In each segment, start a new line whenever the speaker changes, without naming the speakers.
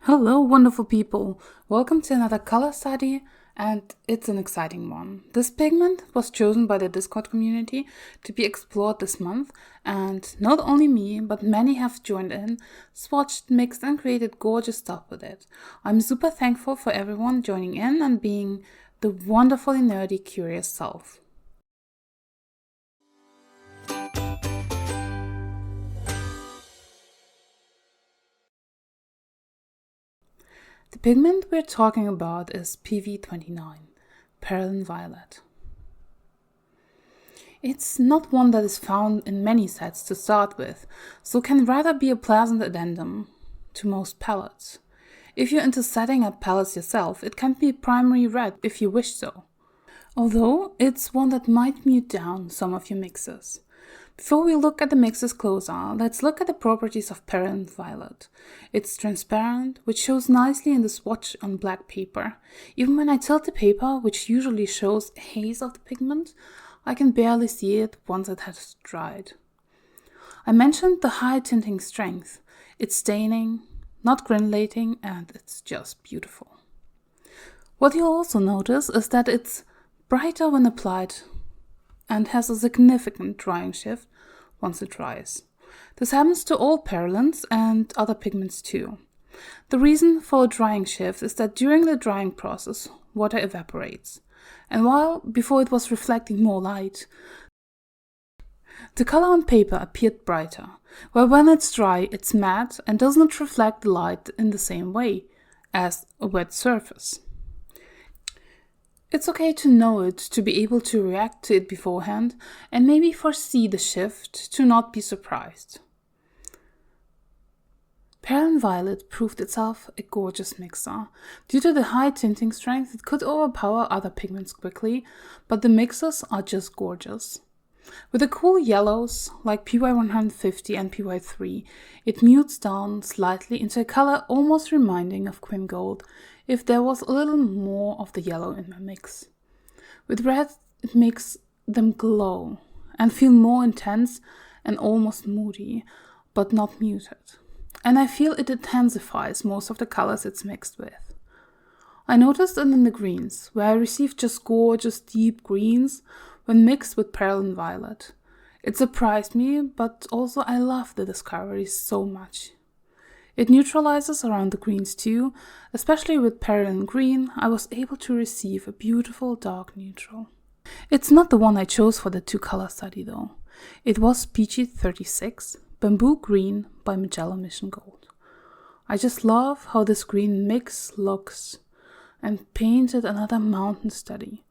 Hello, wonderful people! Welcome to another color study, and it's an exciting one. This pigment was chosen by the Discord community to be explored this month, and not only me, but many have joined in, swatched, mixed, and created gorgeous stuff with it. I'm super thankful for everyone joining in and being the wonderfully nerdy, curious self. The pigment we're talking about is PV29 Perylene Violet. It's not one that is found in many sets to start with, so can rather be a pleasant addendum to most palettes. If you're into setting up palettes yourself, it can be primary red if you wish so, although it's one that might mute down some of your mixes. Before we look at the mixes closer, let's look at the properties of Perylene Violet. It's transparent, which shows nicely in the swatch on black paper. Even when I tilt the paper, which usually shows a haze of the pigment, I can barely see it once it has dried. I mentioned the high tinting strength. It's staining, not granulating, and it's just beautiful. What you'll also notice is that it's brighter when applied and has a significant drying shift once it dries. This happens to all Perylenes and other pigments too. The reason for a drying shift is that during the drying process, water evaporates. And while before it was reflecting more light, the color on paper appeared brighter, where when it's dry, it's matte and does not reflect the light in the same way as a wet surface. It's okay to know it, to be able to react to it beforehand, and maybe foresee the shift, to not be surprised. Perylene Violet proved itself a gorgeous mixer. Due to the high tinting strength, it could overpower other pigments quickly, but the mixes are just gorgeous. With the cool yellows, like PY150 and PY3, it mutes down slightly into a color almost reminding of Quin Gold, if there was a little more of the yellow in my mix. With red, it makes them glow and feel more intense and almost moody, but not muted. And I feel it intensifies most of the colors it's mixed with. I noticed it in the greens, where I received just gorgeous deep greens when mixed with Perylene Violet. It surprised me, but also I love the discovery so much. It neutralizes around the greens too, especially with Perylene Green. I was able to receive a beautiful dark neutral. It's not the one I chose for the two color study though. It was PG36 Bamboo Green by Magellan Mission Gold. I just love how this green mix looks, and painted another mountain study,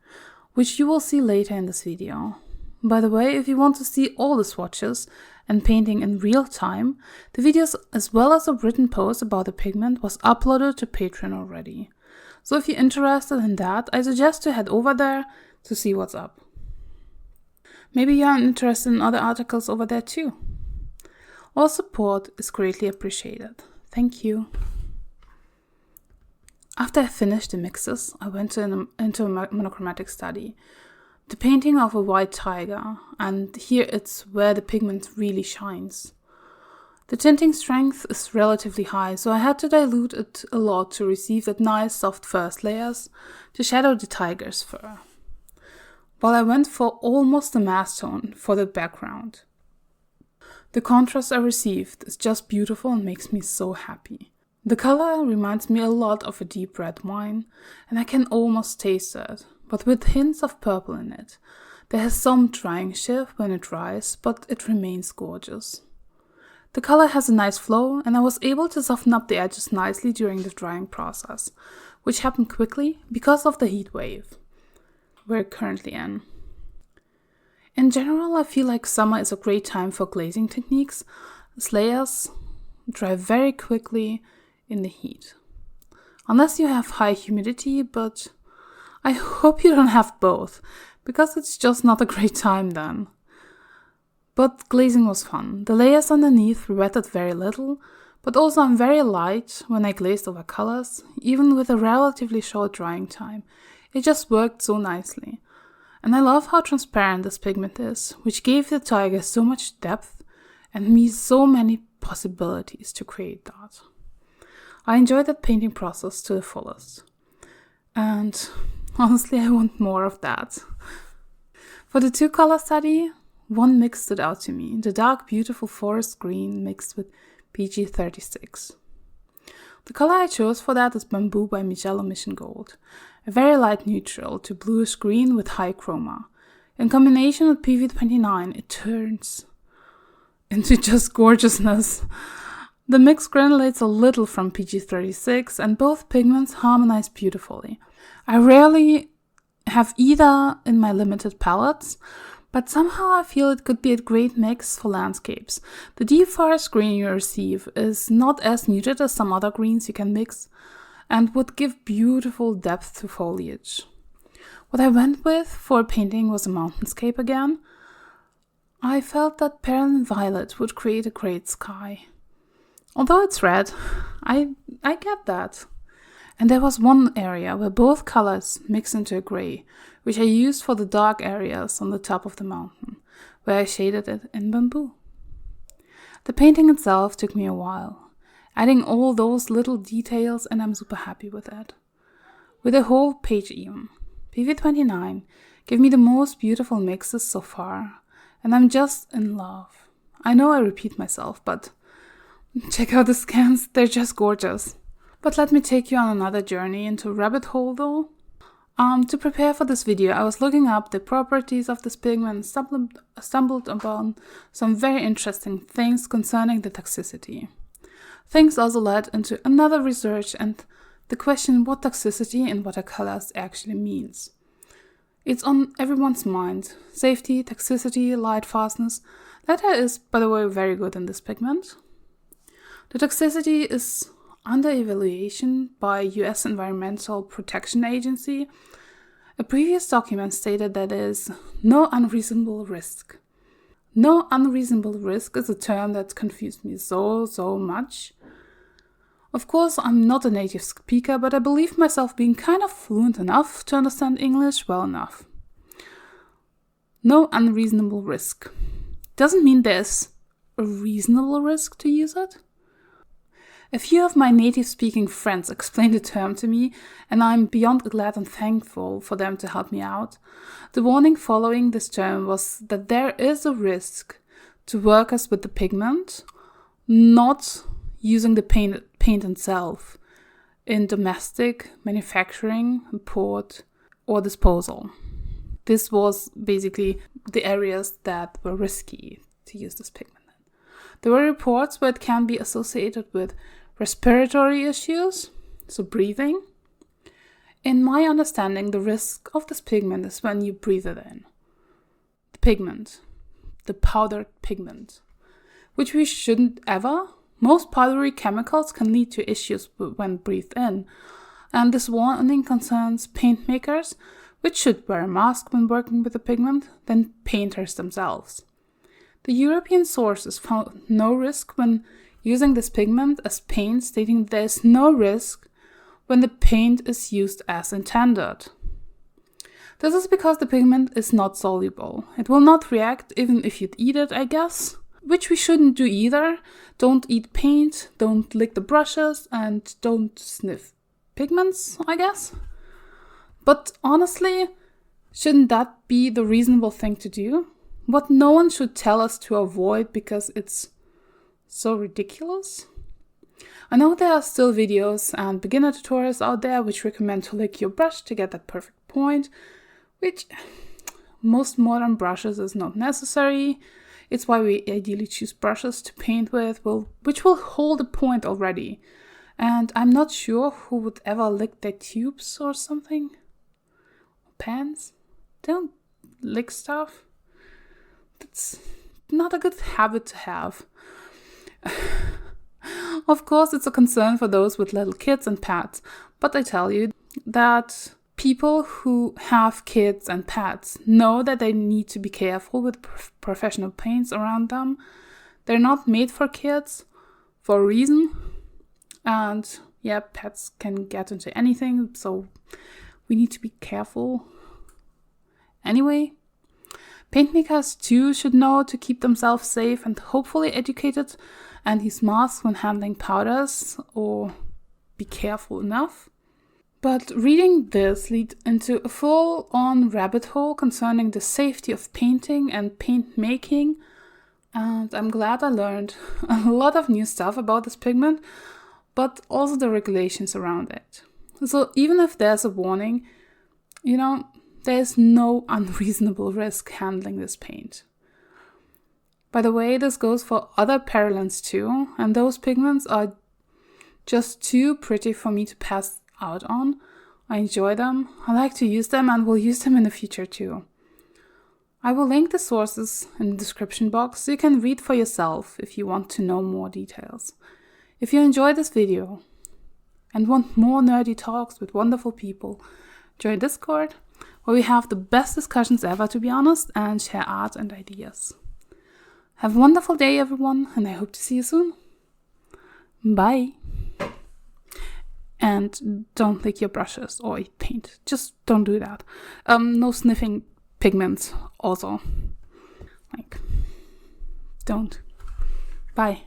which you will see later in this video. By the way, if you want to see all the swatches and painting in real time, the videos as well as a written post about the pigment was uploaded to Patreon already. So if you're interested in that, I suggest to head over there to see what's up. Maybe you're interested in other articles over there too. All support is greatly appreciated. Thank you. After I finished the mixes, I went into a monochromatic study. The painting of a white tiger, and here it's where the pigment really shines. The tinting strength is relatively high, so I had to dilute it a lot to receive that nice soft first layers to shadow the tiger's fur. While I went for almost a mass tone for the background. The contrast I received is just beautiful and makes me so happy. The color reminds me a lot of a deep red wine, and I can almost taste it, but with hints of purple in it. There is some drying shift when it dries, but it remains gorgeous. The color has a nice flow, and I was able to soften up the edges nicely during the drying process, which happened quickly because of the heat wave we're currently in. In general, I feel like summer is a great time for glazing techniques, as layers dry very quickly in the heat. Unless you have high humidity, but I hope you don't have both, because it's just not a great time then. But glazing was fun. The layers underneath wetted very little, but also I'm very light when I glazed over colors, even with a relatively short drying time. It just worked so nicely. And I love how transparent this pigment is, which gave the tiger so much depth and me so many possibilities to create that. I enjoyed that painting process to the fullest. And honestly, I want more of that. For the 2-color study, one mix stood out to me, the dark, beautiful forest green mixed with PG36. The color I chose for that is Bamboo by Mijello Mission Gold, a very light neutral to bluish green with high chroma. In combination with PV29, it turns into just gorgeousness. The mix granulates a little from PG36 and both pigments harmonize beautifully. I rarely have either in my limited palettes, but somehow I feel it could be a great mix for landscapes. The deep forest green you receive is not as muted as some other greens you can mix and would give beautiful depth to foliage. What I went with for painting was a mountainscape again. I felt that Perylene Violet would create a great sky. Although it's red, I get that. And there was one area where both colors mix into a gray, which I used for the dark areas on the top of the mountain, where I shaded it in bamboo. The painting itself took me a while, adding all those little details, and I'm super happy with it. With a whole page even. PV29 gave me the most beautiful mixes so far, and I'm just in love. I know I repeat myself, but check out the scans, they're just gorgeous. But let me take you on another journey into a rabbit hole though. To prepare for this video, I was looking up the properties of this pigment and stumbled upon some very interesting things concerning the toxicity. Things also led into another research and the question what toxicity in watercolors actually means. It's on everyone's mind. Safety, toxicity, light fastness. Latter is, by the way, very good in this pigment. The toxicity is under evaluation by US Environmental Protection Agency. A previous document stated that there is no unreasonable risk. No unreasonable risk is a term that confused me so much. Of course, I'm not a native speaker, but I believe myself being kind of fluent enough to understand English well enough. No unreasonable risk. Doesn't mean there's a reasonable risk to use it. A few of my native-speaking friends explained the term to me, and I'm beyond glad and thankful for them to help me out. The warning following this term was that there is a risk to workers with the pigment not using the paint itself in domestic manufacturing, import, or disposal. This was basically the areas that were risky to use this pigment. There were reports where it can be associated with respiratory issues, so breathing. In my understanding, the risk of this pigment is when you breathe it in. The pigment, the powdered pigment, which we shouldn't ever. Most powdery chemicals can lead to issues when breathed in, and this warning concerns paint makers, which should wear a mask when working with the pigment, than painters themselves. The European sources found no risk when using this pigment as paint, stating there is no risk when the paint is used as intended. This is because the pigment is not soluble. It will not react even if you'd eat it, I guess. Which we shouldn't do either. Don't eat paint, don't lick the brushes, and don't sniff pigments, I guess. But honestly, shouldn't that be the reasonable thing to do? What no one should tell us to avoid because it's so ridiculous? I know there are still videos and beginner tutorials out there which recommend to lick your brush to get that perfect point, which most modern brushes is not necessary. It's why we ideally choose brushes to paint with, which will hold a point already. And I'm not sure who would ever lick their tubes or something. Pans? They don't lick stuff. That's not a good habit to have. Of course, it's a concern for those with little kids and pets, but I tell you that people who have kids and pets know that they need to be careful with professional paints around them. They're not made for kids for a reason. And yeah, pets can get into anything, so we need to be careful. Anyway, paint makers too should know to keep themselves safe and hopefully educated and use masks when handling powders or be careful enough. But reading this led into a full-on rabbit hole concerning the safety of painting and paint making, and I'm glad I learned a lot of new stuff about this pigment, but also the regulations around it. So even if there's a warning, there's no unreasonable risk handling this paint. By the way, this goes for other Perylenes too, and those pigments are just too pretty for me to pass out on. I enjoy them, I like to use them, and will use them in the future too. I will link the sources in the description box so you can read for yourself if you want to know more details. If you enjoyed this video and want more nerdy talks with wonderful people, join Discord, where we have the best discussions ever, to be honest, and share art and ideas. Have a wonderful day, everyone, and I hope to see you soon. Bye. And don't lick your brushes or eat paint. Just don't do that. No sniffing pigments also. Don't. Bye.